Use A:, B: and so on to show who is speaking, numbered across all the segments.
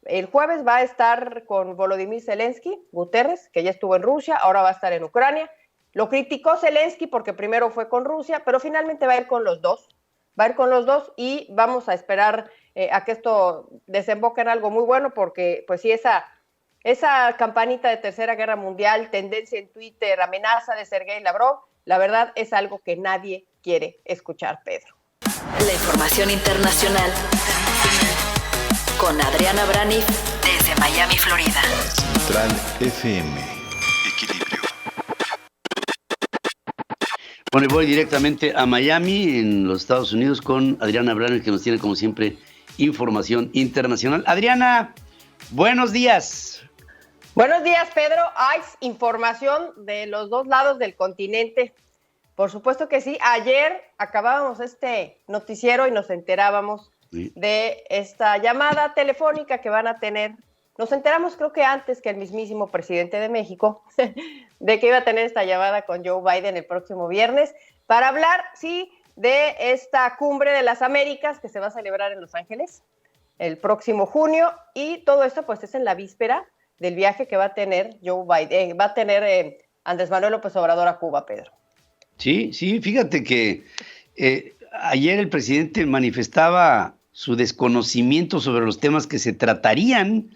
A: El jueves va a estar con Volodymyr Zelensky, Guterres, que ya estuvo en Rusia, ahora va a estar en Ucrania. Lo criticó Zelensky porque primero fue con Rusia, pero finalmente va a ir con los dos. Va a ir con los dos y vamos a esperar a que esto desemboque en algo muy bueno, porque pues sí, esa campanita de Tercera Guerra Mundial, tendencia en Twitter, amenaza de Sergei Lavrov, la verdad es algo que nadie quiere escuchar, Pedro.
B: La información internacional con Adriana Braniff desde Miami, Florida.
C: Central FM. Equilibrio.
D: Bueno, y voy directamente a Miami, en los Estados Unidos, con Adriana Braniff, que nos tiene, como siempre, información internacional. Adriana, buenos días.
A: Buenos días, Pedro. Hay información de los dos lados del continente. Por supuesto que sí. Ayer acabábamos este noticiero y nos enterábamos de esta llamada telefónica que van a tener. Nos enteramos, creo que antes que el mismísimo presidente de México, de que iba a tener esta llamada con Joe Biden el próximo viernes para hablar, sí, de esta cumbre de las Américas que se va a celebrar en Los Ángeles el próximo junio, y todo esto pues es en la víspera del viaje que va a tener Joe Biden, va a tener Andrés Manuel López Obrador a Cuba, Pedro.
D: Sí, fíjate que ayer el presidente manifestaba su desconocimiento sobre los temas que se tratarían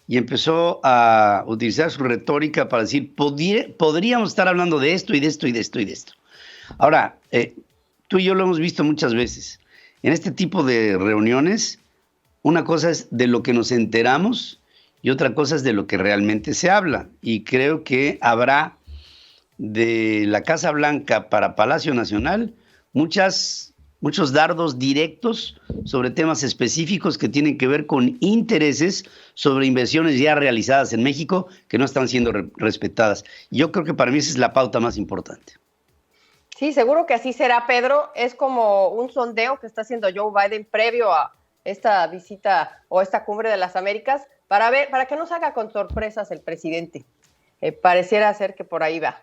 D: y empezó a utilizar su retórica para decir, podríamos estar hablando de esto y de esto y de esto y de esto. Ahora, tú y yo lo hemos visto muchas veces. En este tipo de reuniones, una cosa es de lo que nos enteramos y otra cosa es de lo que realmente se habla. Y creo que habrá de la Casa Blanca para Palacio Nacional muchos dardos directos sobre temas específicos que tienen que ver con intereses sobre inversiones ya realizadas en México que no están siendo respetadas. Yo creo que para mí esa es la pauta más importante.
A: Sí, seguro que así será, Pedro. Es como un sondeo que está haciendo Joe Biden previo a esta visita o esta cumbre de las Américas para que no salga con sorpresas el presidente. Pareciera ser que por ahí va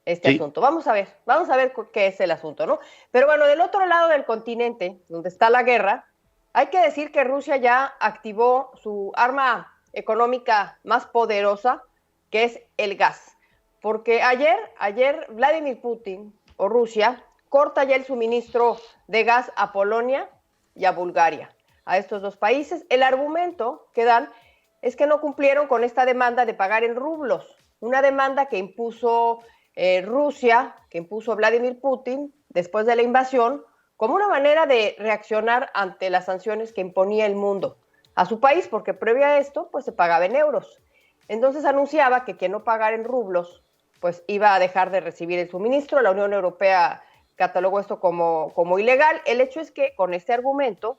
A: este asunto. Vamos a ver qué es el asunto, ¿no? Pero bueno, del otro lado del continente, donde está la guerra, hay que decir que Rusia ya activó su arma económica más poderosa, que es el gas. Porque ayer Vladimir Putin o Rusia corta ya el suministro de gas a Polonia y a Bulgaria, a estos dos países. El argumento que dan es que no cumplieron con esta demanda de pagar en rublos, una demanda que impuso Rusia, que impuso Vladimir Putin después de la invasión, como una manera de reaccionar ante las sanciones que imponía el mundo a su país, porque previo a esto pues se pagaba en euros. Entonces anunciaba que quien no pagara en rublos pues iba a dejar de recibir el suministro. La Unión Europea catalogó esto como ilegal. El hecho es que con este argumento,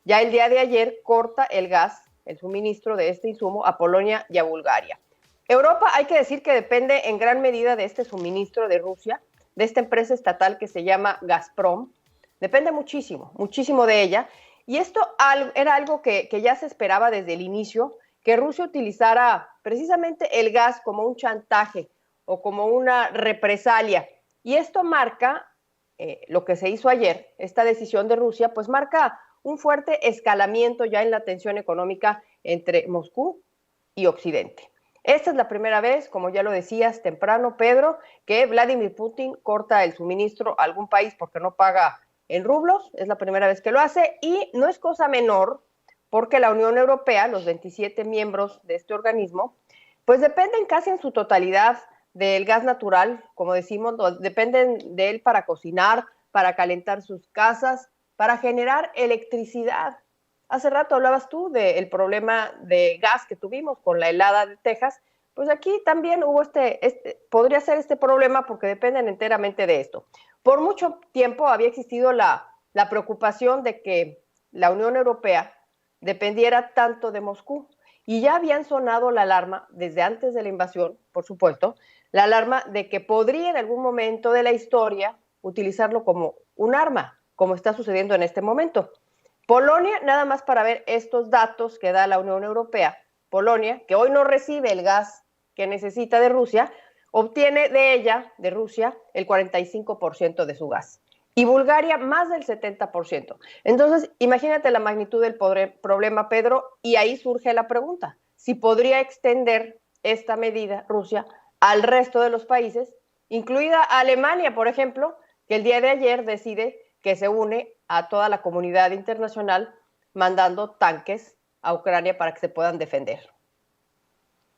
A: ya el día de ayer corta el gas, el suministro de este insumo a Polonia y a Bulgaria. Europa, hay que decir que depende en gran medida de este suministro de Rusia, de esta empresa estatal que se llama Gazprom. Depende muchísimo, muchísimo de ella. Y esto era algo que ya se esperaba desde el inicio, que Rusia utilizara precisamente el gas como un chantaje o como una represalia. Y esto marca, lo que se hizo ayer, esta decisión de Rusia, pues marca un fuerte escalamiento ya en la tensión económica entre Moscú y Occidente. Esta es la primera vez, como ya lo decías temprano, Pedro, que Vladimir Putin corta el suministro a algún país porque no paga en rublos. Es la primera vez que lo hace y no es cosa menor porque la Unión Europea, los 27 miembros de este organismo, pues dependen casi en su totalidad del gas natural, como decimos, dependen de él para cocinar, para calentar sus casas, para generar electricidad. Hace rato hablabas tú del problema de gas que tuvimos con la helada de Texas, pues aquí también hubo podría ser este problema porque dependen enteramente de esto. Por mucho tiempo había existido la preocupación de que la Unión Europea dependiera tanto de Moscú y ya habían sonado la alarma desde antes de la invasión, por supuesto, la alarma de que podría en algún momento de la historia utilizarlo como un arma, como está sucediendo en este momento. Polonia, nada más para ver estos datos que da la Unión Europea, Polonia, que hoy no recibe el gas que necesita de Rusia, obtiene de Rusia, el 45% de su gas. y Bulgaria más del 70%. Entonces, imagínate la magnitud del problema, Pedro, y ahí surge la pregunta, si podría extender esta medida Rusia al resto de los países, incluida Alemania, por ejemplo, que el día de ayer decide que se une a toda la comunidad internacional mandando tanques a Ucrania para que se puedan defender.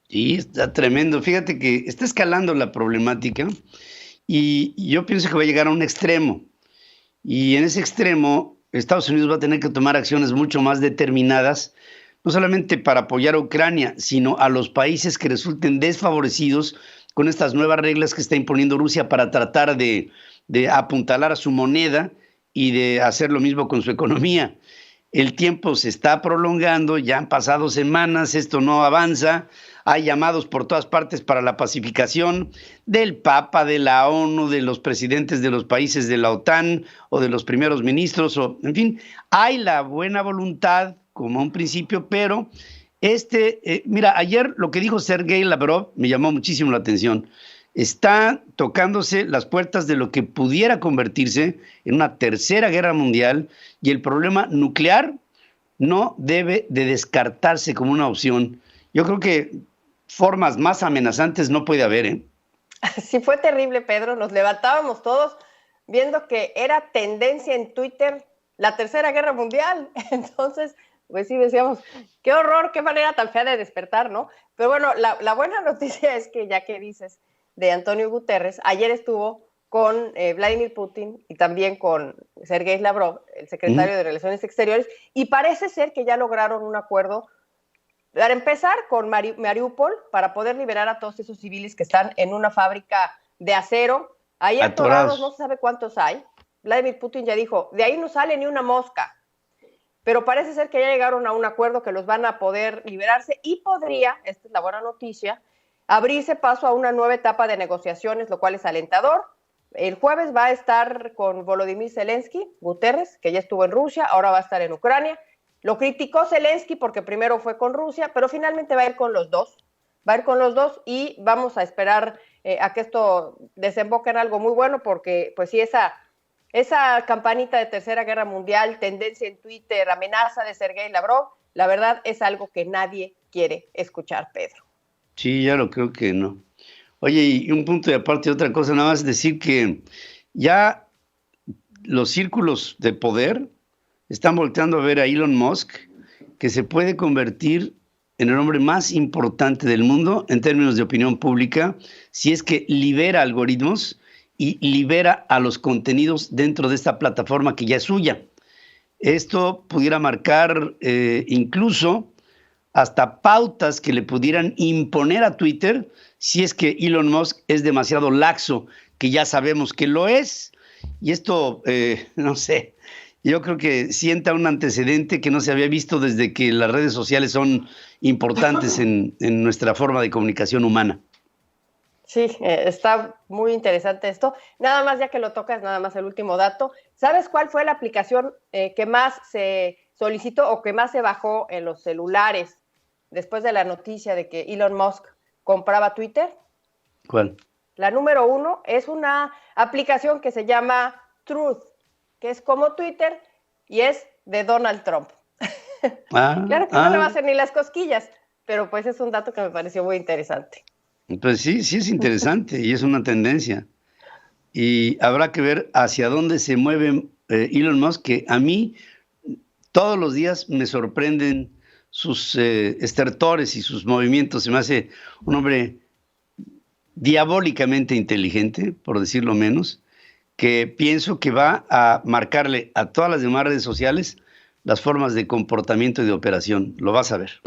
D: Sí, está tremendo. Fíjate que está escalando la problemática y yo pienso que va a llegar a un extremo. Y en ese extremo, Estados Unidos va a tener que tomar acciones mucho más determinadas, no solamente para apoyar a Ucrania, sino a los países que resulten desfavorecidos con estas nuevas reglas que está imponiendo Rusia para tratar de apuntalar a su moneda y de hacer lo mismo con su economía. El tiempo se está prolongando, ya han pasado semanas, esto no avanza, hay llamados por todas partes para la pacificación del Papa, de la ONU, de los presidentes de los países de la OTAN o de los primeros ministros, o en fin, hay la buena voluntad como un principio, pero mira, ayer lo que dijo Sergei Lavrov me llamó muchísimo la atención. Está tocándose las puertas de lo que pudiera convertirse en una tercera guerra mundial y el problema nuclear no debe de descartarse como una opción. Yo creo que formas más amenazantes no puede haber, ¿eh?
A: Sí, fue terrible, Pedro. Nos levantábamos todos viendo que era tendencia en Twitter la tercera guerra mundial. Entonces, pues sí decíamos, qué horror, qué manera tan fea de despertar, ¿no? Pero bueno, la buena noticia es que ya que dices de Antonio Guterres, ayer estuvo con Vladimir Putin y también con Sergei Lavrov, el secretario de Relaciones Exteriores, y parece ser que ya lograron un acuerdo para empezar con Mariupol, para poder liberar a todos esos civiles que están en una fábrica de acero. Ahí atorados, no se sabe cuántos hay. Vladimir Putin ya dijo, de ahí no sale ni una mosca. Pero parece ser que ya llegaron a un acuerdo que los van a poder liberarse y podría, esta es la buena noticia, abrirse paso a una nueva etapa de negociaciones, lo cual es alentador. El jueves va a estar con Volodymyr Zelensky, Guterres, que ya estuvo en Rusia, ahora va a estar en Ucrania. Lo criticó Zelensky porque primero fue con Rusia, pero finalmente va a ir con los dos. Va a ir con los dos y vamos a esperar a que esto desemboque en algo muy bueno, porque pues sí, esa campanita de tercera guerra mundial, tendencia en Twitter, amenaza de Sergei Lavrov, la verdad es algo que nadie quiere escuchar, Pedro.
D: Sí, ya lo creo que no. Oye, y un punto de aparte, otra cosa, nada más decir que ya los círculos de poder están volteando a ver a Elon Musk, que se puede convertir en el hombre más importante del mundo en términos de opinión pública, si es que libera algoritmos y libera a los contenidos dentro de esta plataforma que ya es suya. Esto pudiera marcar incluso hasta pautas que le pudieran imponer a Twitter si es que Elon Musk es demasiado laxo, que ya sabemos que lo es. Y esto, no sé, yo creo que sienta un antecedente que no se había visto desde que las redes sociales son importantes en nuestra forma de comunicación humana.
A: Sí, está muy interesante esto. Nada más, ya que lo tocas, nada más el último dato. ¿Sabes cuál fue la aplicación que más se solicitó o que más se bajó en los celulares después de la noticia de que Elon Musk compraba Twitter?
D: ¿Cuál?
A: La número 1 es una aplicación que se llama Truth, que es como Twitter y es de Donald Trump. Claro que no le va a hacer ni las cosquillas, pero pues es un dato que me pareció muy interesante.
D: Pues sí, sí es interesante y es una tendencia. Y habrá que ver hacia dónde se mueve Elon Musk, que a mí todos los días me sorprenden sus estertores y sus movimientos. Se me hace un hombre diabólicamente inteligente, por decirlo menos, que pienso que va a marcarle a todas las demás redes sociales las formas de comportamiento y de operación. Lo vas a ver.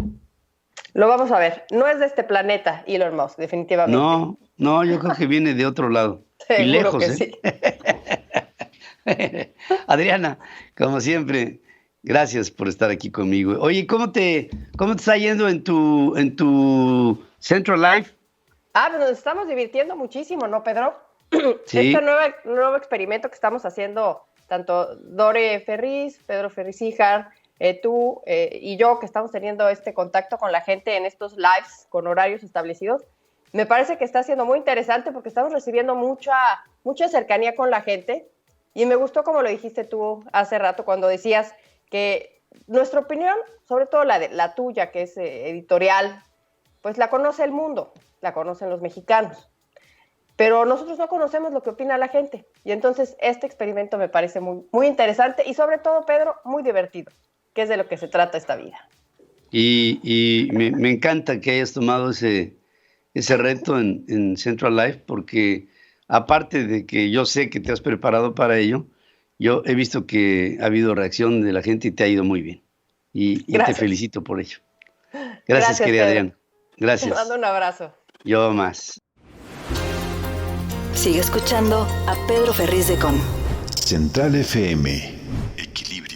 A: Lo vamos a ver. No es de este planeta, Elon Musk, definitivamente.
D: No, yo creo que viene de otro lado.
A: Seguro
D: y lejos,
A: que sí.
D: Adriana, como siempre, gracias por estar aquí conmigo. Oye, ¿cómo te está yendo en tu Central Life?
A: Pues nos estamos divirtiendo muchísimo, ¿no, Pedro?
D: Sí.
A: Este nuevo experimento que estamos haciendo, tanto Dore Ferriz, Pedro Ferriz-Híjar, tú y yo, que estamos teniendo este contacto con la gente en estos lives con horarios establecidos, me parece que está siendo muy interesante porque estamos recibiendo mucha cercanía con la gente Y me gustó como lo dijiste tú hace rato cuando decías que nuestra opinión, sobre todo la tuya, que es editorial, pues la conoce el mundo, la conocen los mexicanos. Pero nosotros no conocemos lo que opina la gente. Y entonces este experimento me parece muy, muy interesante y sobre todo, Pedro, muy divertido, que es de lo que se trata esta vida.
D: Y me encanta que hayas tomado ese reto en Central Life, porque aparte de que yo sé que te has preparado para ello, yo he visto que ha habido reacción de la gente y te ha ido muy bien. Y te felicito por ello. Gracias, querida Adrián. Gracias.
A: Te mando un abrazo.
D: Yo más.
B: Sigue escuchando a Pedro Ferriz de Con.
C: Central FM. Equilibrio.